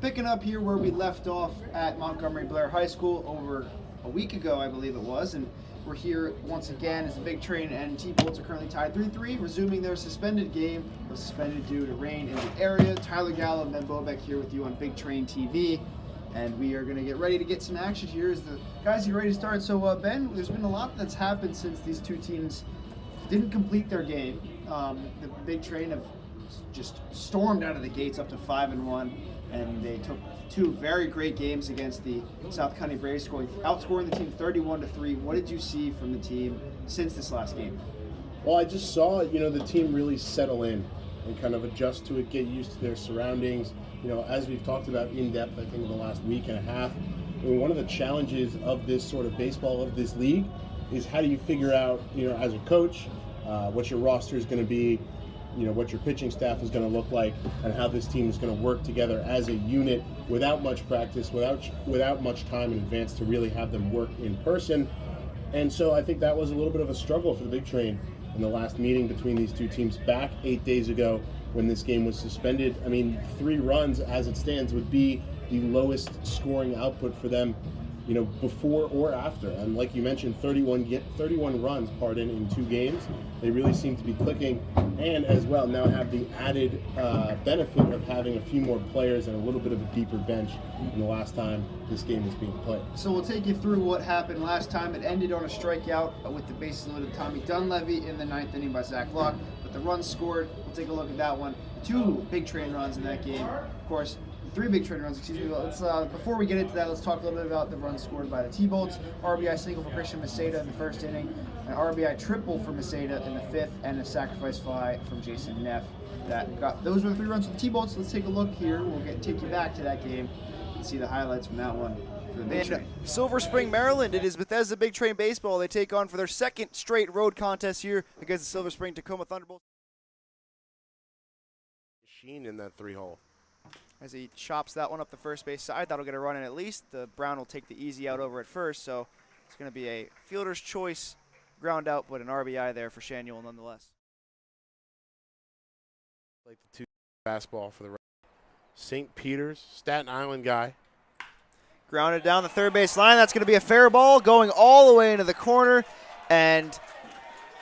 Picking up here where we left off at Montgomery Blair High School over a week ago, I believe it was, and we're here once again as the Big Train and T-Bolts are currently tied 3-3, resuming their suspended game. It was suspended due to rain in the area. Tyler Gallo and Ben Bobek here with you on Big Train TV, and we are going to get ready to get some action here as the guys get ready to start. So Ben, there's been a lot that's happened since these two teams didn't complete their game. The Big Train have just stormed out of the gates up to 5-1. And they took two very great games against the South County Braves, outscoring the team 31-3. What did you see from the team since this last game? Well, I just saw, the team really settle in and kind of adjust to it, get used to their surroundings. As we've talked about in depth, I think in the last week and a half, one of the challenges of this sort of baseball, of this league, is how do you figure out, as a coach, what your roster is going to be, what your pitching staff is going to look like, and how this team is going to work together as a unit without much practice, without much time in advance to really have them work in person. And so I think that was a little bit of a struggle for the Big Train in the last meeting between these two teams back 8 days ago when this game was suspended. 3 runs as it stands would be the lowest scoring output for them, before or after. And like you mentioned, 31 runs, in 2 games. They really seem to be clicking, and as well now have the added benefit of having a few more players and a little bit of a deeper bench than the last time this game was being played. So we'll take you through what happened last time. It ended on a strikeout with the bases loaded Tommy Dunleavy in the 9th inning by Zach Locke, but the runs scored. We'll take a look at that one. 2 Big Train runs in that game. Of course, 3 Big Train runs, excuse me. Let's, before we get into that, let's talk a little bit about the runs scored by the T-Bolts. RBI single for Christian Maceda in the 1st inning, an RBI triple for Maceda in the 5th, and a sacrifice fly from Jason Neff. Those were the 3 runs for the T-Bolts. Let's take a look here. We'll take you back to that game and see the highlights from that one. For the Big Train. Silver Spring, Maryland. It is Bethesda Big Train Baseball. They take on for their 2nd straight road contest here against the Silver Spring-Takoma Thunderbolts. Machine in that 3-hole. As he chops that one up the first base side, that'll get a run in at least. The Brown will take the easy out over at first, so it's going to be a fielder's choice ground out, but an RBI there for Shanuel nonetheless. Like the 2 fastball for the St. Peter's, Staten Island guy. Grounded down the third base line. That's going to be a fair ball going all the way into the corner, and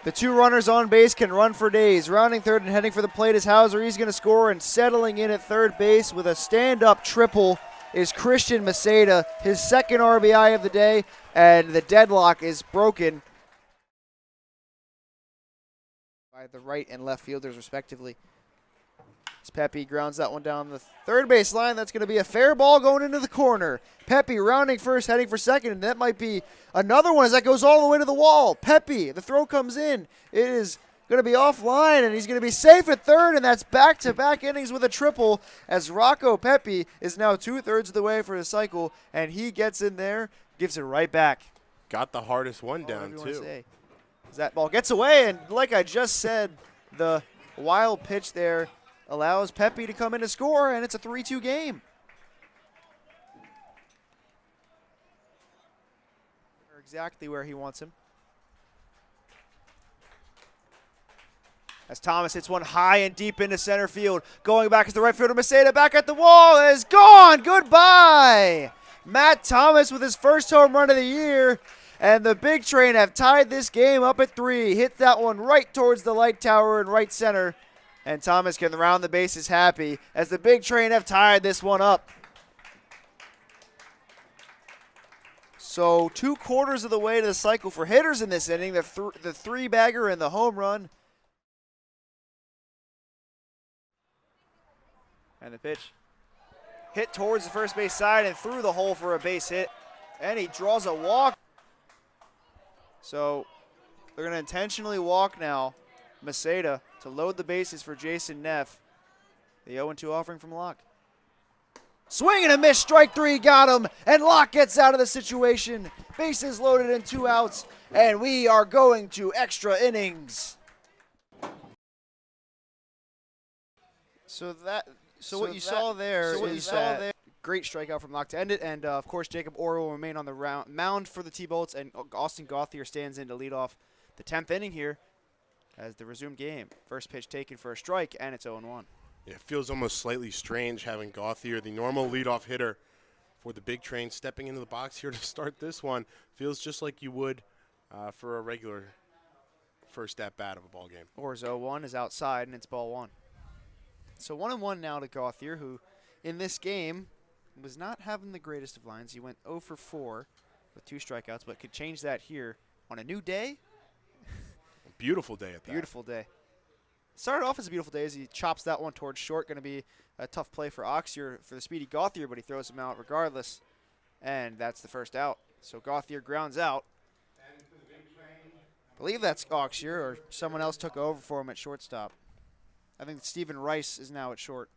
the 2 runners on base can run for days. Rounding third and heading for the plate is Hauser. He's going to score, and settling in at third base with a stand-up triple is Christian Maceda, his 2nd RBI of the day, and the deadlock is broken by the right and left fielders respectively. As Pepe grounds that one down the third base line, that's going to be a fair ball going into the corner. Pepe rounding first, heading for second, and that might be another one as that goes all the way to the wall. Pepe, the throw comes in. It is going to be offline, and he's going to be safe at third, and that's back-to-back innings with a triple as Rocco Pepe is now 2/3 of the way for the cycle, and he gets in there, gives it right back. Got the hardest one down, too. As that ball gets away, and like I just said, the wild pitch there allows Pepe to come in to score, and it's a 3-2 game. Exactly where he wants him. As Thomas hits one high and deep into center field. Going back is the right fielder, Maceda back at the wall, is gone. Goodbye. Matt Thomas with his 1st home run of the year. And the Big Train have tied this game up at 3. Hit that one right towards the light tower in right center. And Thomas can round the bases happy as the Big Train have tied this one up. So 2/4 of the way to the cycle for hitters in this inning. The 3-bagger and the home run. And the pitch hit towards the first base side and through the hole for a base hit. And he draws a walk. So they're going to intentionally walk now Maceda to load the bases for Jason Neff. The 0-2 offering from Locke. Swing and a miss, strike 3, got him, and Locke gets out of the situation. Bases loaded and 2 outs, and we are going to extra innings. So what you saw there is great strikeout from Locke to end it, and of course Jacob Orr will remain on the mound for the T-Bolts, and Austin Gauthier stands in to lead off the 10th inning here as the resumed game. First pitch taken for a strike, and it's 0-1. It feels almost slightly strange having Gauthier, the normal leadoff hitter for the big train, stepping into the box here to start this one. Feels just like you would for a regular first at-bat of a ball game. Orr's 0-1 is outside, and it's ball one. So 1-1 now to Gauthier, who in this game was not having the greatest of lines. He went 0 for 4 with 2 strikeouts, but could change that here on a new day. A beautiful day at that. Beautiful day. Started off as a beautiful day as he chops that one towards short. Going to be a tough play for Oxier for the speedy Gauthier, but he throws him out regardless. And that's the first out. So Gauthier grounds out. I believe that's Oxier, or someone else took over for him at shortstop. I think Stephen Rice is now at short.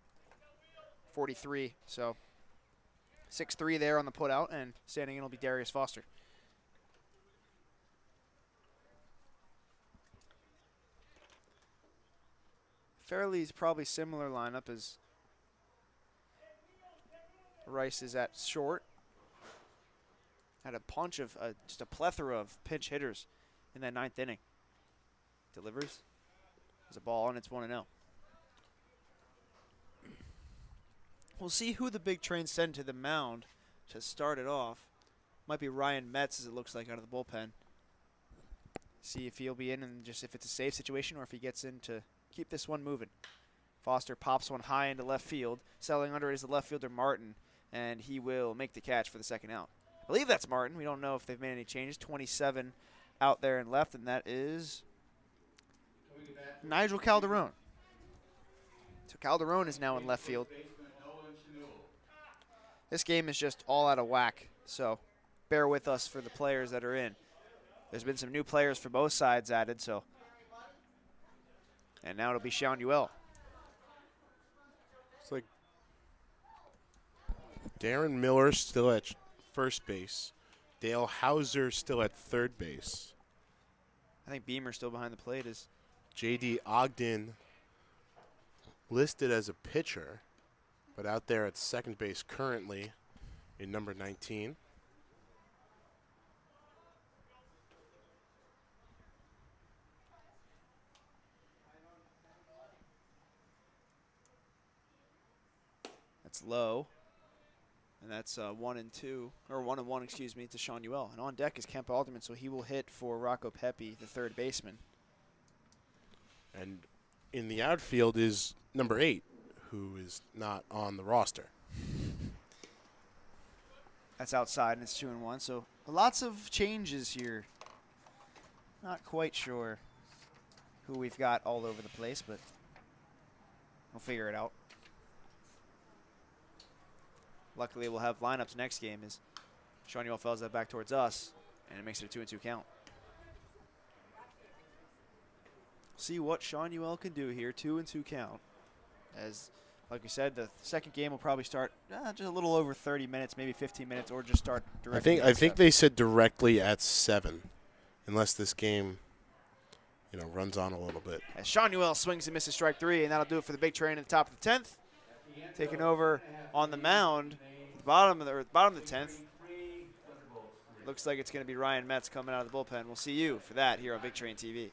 43, so 6-3 there on the putout, and standing in will be Darius Foster. Fairly's probably similar lineup as Rice is at short. Had a bunch of, just a plethora of pinch hitters in that 9th inning. Delivers. There's a ball, and it's 1-0. We'll see who the big train send to the mound to start it off. Might be Ryan Metz, as it looks like, out of the bullpen. See if he'll be in and just if it's a safe situation or if he gets in to keep this one moving. Foster pops one high into left field. Settling under it is the left fielder Martin, and he will make the catch for the second out. I believe that's Martin. We don't know if they've made any changes. 27 out there and left, and that is Nigel Calderon. So Calderon is now in left field. This game is just all out of whack, so bear with us for the players that are in. There's been some new players for both sides added, so. And now it'll be Sean Uell. It's like Darren Miller still at first base. Dale Hauser still at third base. I think Beamer still behind the plate is. J.D. Ogden listed as a pitcher, but out there at second base currently in number 19. That's low. And that's 1-2, or 1-1, excuse me, to Sean Uell. And on deck is Kemp Alderman, so he will hit for Rocco Pepe, the third baseman. And in the outfield is number 8, who is not on the roster. That's outside, and it's 2-1. So lots of changes here. Not quite sure who we've got all over the place, but we'll figure it out. Luckily, we'll have lineups next game as Sean Uell fells that back towards us, and it makes it a 2-2 count. See what Sean Uell can do here, 2-2 count. As, like we said, the second game will probably start just a little over 30 minutes, maybe 15 minutes, or just start directly. I think they said directly at 7, unless this game, runs on a little bit. As Sean Uell swings and misses strike 3, and that'll do it for the big train at the top of the 10th. Taking over on the mound, the bottom of the 10th. Looks like it's going to be Ryan Metz coming out of the bullpen. We'll see you for that here on Big Train TV.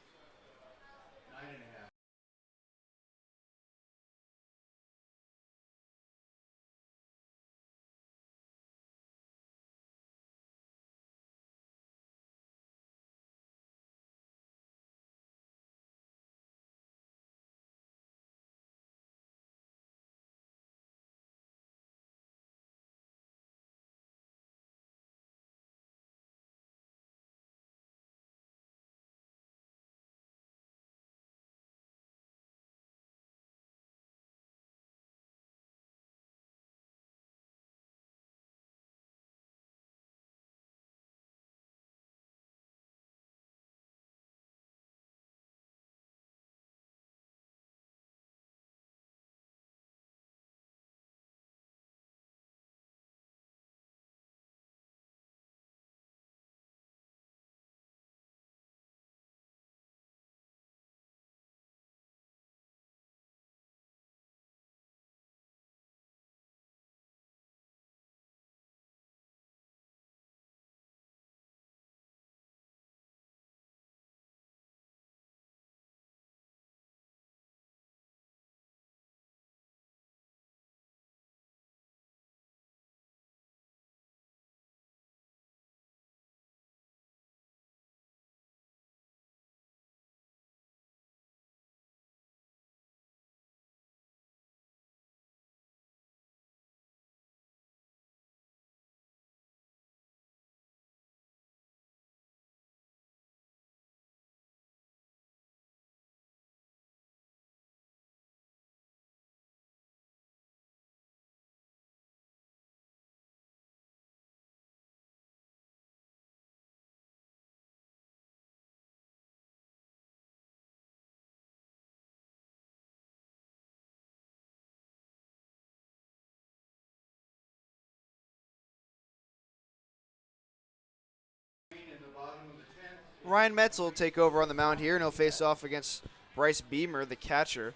Ryan Metz will take over on the mound here, and he'll face off against Bryce Beamer, the catcher,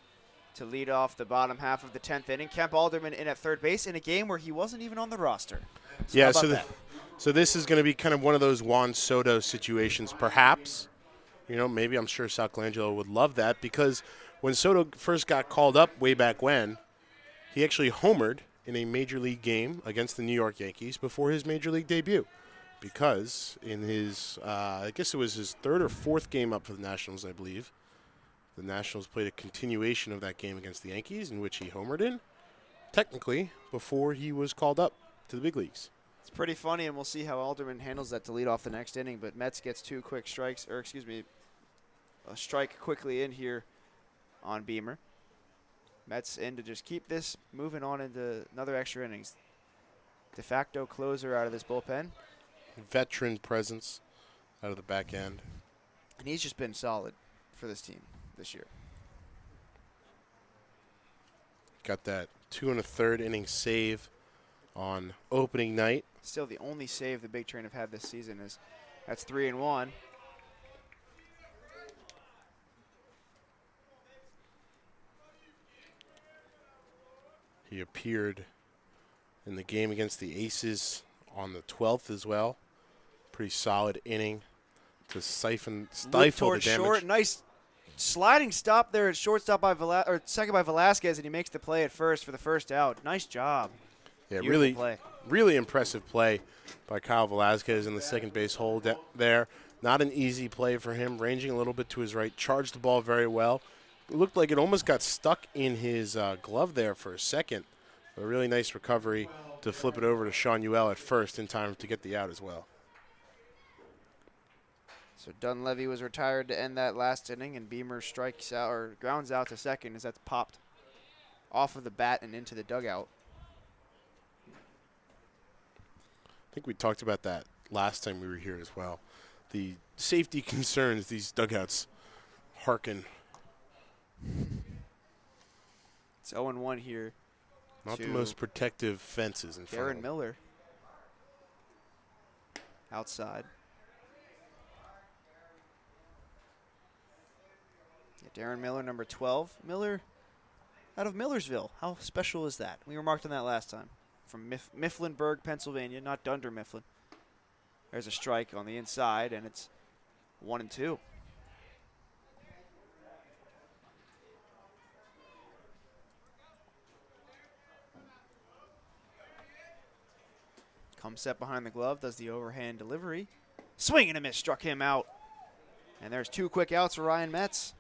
to lead off the bottom half of the 10th inning. Kemp Alderman in at third base in a game where he wasn't even on the roster. So Yeah, how about so this is going to be kind of one of those Juan Soto situations, perhaps. Maybe I'm sure Sal Colangelo would love that, because when Soto first got called up way back when, he actually homered in a Major League game against the New York Yankees before his Major League debut. Because in his, I guess it was his third or fourth game up for the Nationals, I believe, the Nationals played a continuation of that game against the Yankees in which he homered in, technically, before he was called up to the big leagues. It's pretty funny, and we'll see how Alderman handles that to lead off the next inning. But Metz gets two quick strikes, a strike quickly in here on Beamer. Metz in to just keep this moving on into another extra innings. De facto closer out of this bullpen. Veteran presence out of the back end. And he's just been solid for this team this year. Got that 2 1/3 inning save on opening night. Still the only save the Big Train have had this season that's 3-1. He appeared in the game against the Aces on the 12th as well. Pretty solid inning to stifle the damage. Short, nice sliding stop there at shortstop by second by Velasquez, and he makes the play at first for the first out. Nice job. Yeah, Beautiful really impressive play by Kyle Velasquez in the second base hole there. Not an easy play for him, ranging a little bit to his right, charged the ball very well. It looked like it almost got stuck in his glove there for a second. A really nice recovery to flip it over to Sean Ewell at first in time to get the out as well. So Dunleavy was retired to end that last inning, and Beamer strikes out or grounds out to second as that's popped off of the bat and into the dugout. I think we talked about that last time we were here as well. The safety concerns these dugouts hearken. It's 0-1 here. Not the most protective fences in front of Darren them. Miller outside. Yeah, Darren Miller, number 12. Miller out of Millersville. How special is that? We remarked on that last time. From Mifflinburg, Pennsylvania, not Dunder Mifflin. There's a strike on the inside, and it's 1-2. Comes set behind the glove, does the overhand delivery. Swing and a miss, struck him out. And there's two quick outs for Ryan Metz.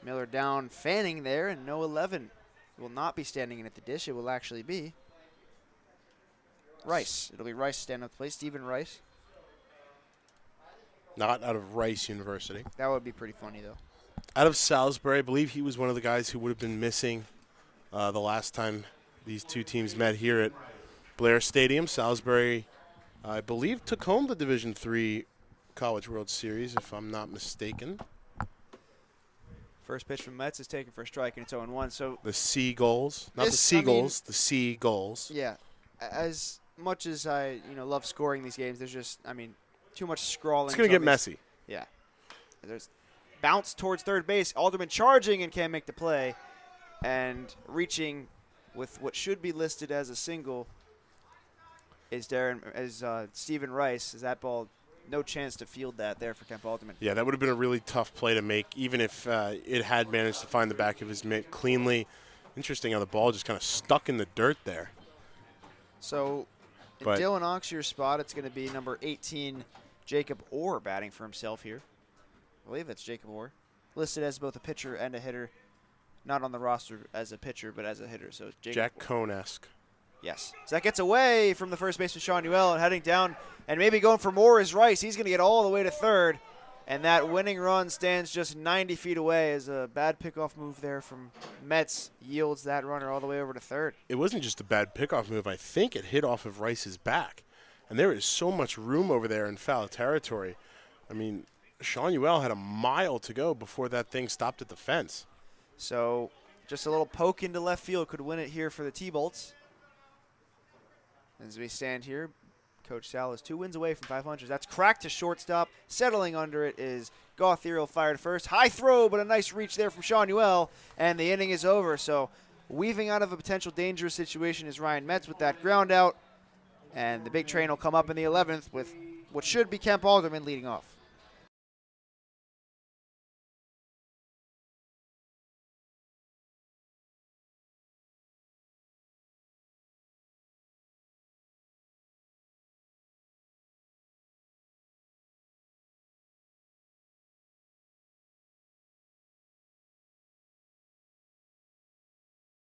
Miller down, fanning there, and no 11. Will not be standing in at the dish. It will actually be Rice. It'll be Rice standing up to play. Stephen Rice. Not out of Rice University. That would be pretty funny, though. Out of Salisbury. I believe he was one of the guys who would have been missing the last time these two teams met here at Blair Stadium. Salisbury, I believe, took home the Division III College World Series, if I'm not mistaken. First pitch from Metz is taken for a strike, and it's 0-1. So the Seagulls, not the Seagulls, the Seagulls. Yeah, as much as I love scoring these games, there's just too much scrawling. It's gonna get messy. Yeah, there's bounce towards third base. Alderman charging and can't make the play, and reaching with what should be listed as a single is Stephen Rice. Is that ball? No chance to field that there for Kemp Alderman. Yeah, that would have been a really tough play to make, even if it had managed to find the back of his mitt cleanly. Interesting how the ball just kind of stuck in the dirt there. So, in Dylan Oxier's spot, it's going to be number 18, Jacob Orr, batting for himself here. I believe that's Jacob Orr. Listed as both a pitcher and a hitter. Not on the roster as a pitcher, but as a hitter. So Jack Cohn-esque. Yes. So that gets away from the first baseman, Sean Ewell, and heading down and maybe going for more is Rice. He's going to get all the way to third, and that winning run stands just 90 feet away as a bad pickoff move there from Metz yields that runner all the way over to third. It wasn't just a bad pickoff move. I think it hit off of Rice's back, and there is so much room over there in foul territory. I mean, Sean Ewell had a mile to go before that thing stopped at the fence. So just a little poke into left field could win it here for the T-Bolts. As we stand here, Coach Sal is 2 wins away from 500. That's cracked to shortstop. Settling under it is Gauthier, fired first. High throw, but a nice reach there from Sean Uell, and the inning is over. So weaving out of a potential dangerous situation is Ryan Metz with that ground out, and the big train will come up in the 11th with what should be Kemp Alderman leading off.